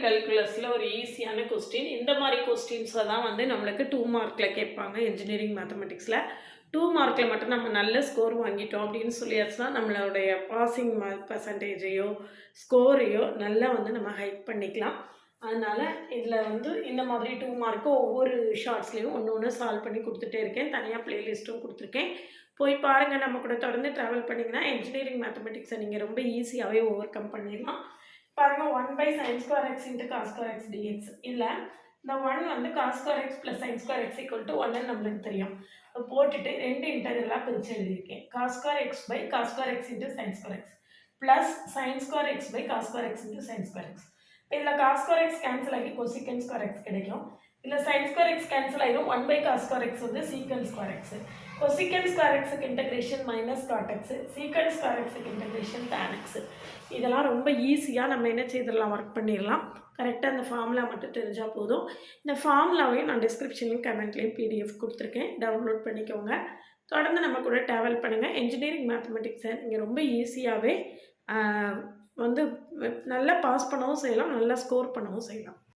கால்குலஸில் ஒரு ஈஸியான கொஸ்டின். இந்த மாதிரி கொஸ்டின்ஸை தான் வந்து நம்மளுக்கு 2 மார்க்கில் கேட்பாங்க இன்ஜினியரிங் மேத்தமெட்டிக்ஸில். 2 மார்க்கில் மட்டும் நம்ம நல்ல ஸ்கோர் வாங்கிட்டோம் அப்படின்னு சொல்லியாச்சுன்னா நம்மளுடைய பாசிங் மார்க் பர்சன்டேஜையோ ஸ்கோரையோ நல்லா வந்து நம்ம ஹைக் பண்ணிக்கலாம். அதனால் இதில் வந்து இந்த மாதிரி 2 மார்க்கு ஒவ்வொரு ஷார்ட்ஸ்லேயும் ஒன்று ஒன்று சால்வ் பண்ணி கொடுத்துட்டே இருக்கேன். தனியாக ப்ளேலிஸ்ட்டும் கொடுத்துருக்கேன். போய் பாருங்கள். நம்ம கூட தொடர்ந்து ட்ராவல் பண்ணிங்கன்னா இன்ஜினியரிங் மேத்தமெட்டிக்ஸை நீங்கள் ரொம்ப ஈஸியாகவே ஓவர் கம் பண்ணிடலாம். பாருங்கள், 1/sin² x cos² x dx. இதில் இந்த 1 வந்து cos² x + sin² x = 1 நம்மளுக்கு தெரியும். போட்டுட்டு 2 இன்டெகிரலாக பிரித்து எழுதியிருக்கேன். cos² x/cos² x sin² x plus sin² x/cos² x sin²x. இதில் cos² x கேன்சல் ஆகி cosecant² x கிடைக்கும். இதில் sin² x கேன்சல் ஆகிடும். 1/cos² x வந்து secant² x. cosecant² xக்கு இன்டெகிரேஷன் -cot x, secant² xக்கு இன்டெகிரேஷன் tan x. இதெல்லாம் ரொம்ப ஈஸியாக நம்ம என்ன செய்திடலாம், ஒர்க் பண்ணிடலாம். கரெக்டாக அந்த ஃபார்முலா மட்டும் தெரிஞ்சால் போதும். இந்த ஃபார்முலாவையும் நான் டிஸ்கிரிப்ஷன்லையும் கமெண்ட்லேயும் PDF கொடுத்துருக்கேன். டவுன்லோட் பண்ணிக்கோங்க. தொடர்ந்து நம்ம கூட ட்ராவல் பண்ணுங்கள். இன்ஜினியரிங் மேத்தமெட்டிக்ஸை நீங்கள் ரொம்ப ஈஸியாகவே வந்து நல்லா பாஸ் பண்ணவும் செய்யலாம், நல்லா ஸ்கோர் பண்ணவும் செய்யலாம்.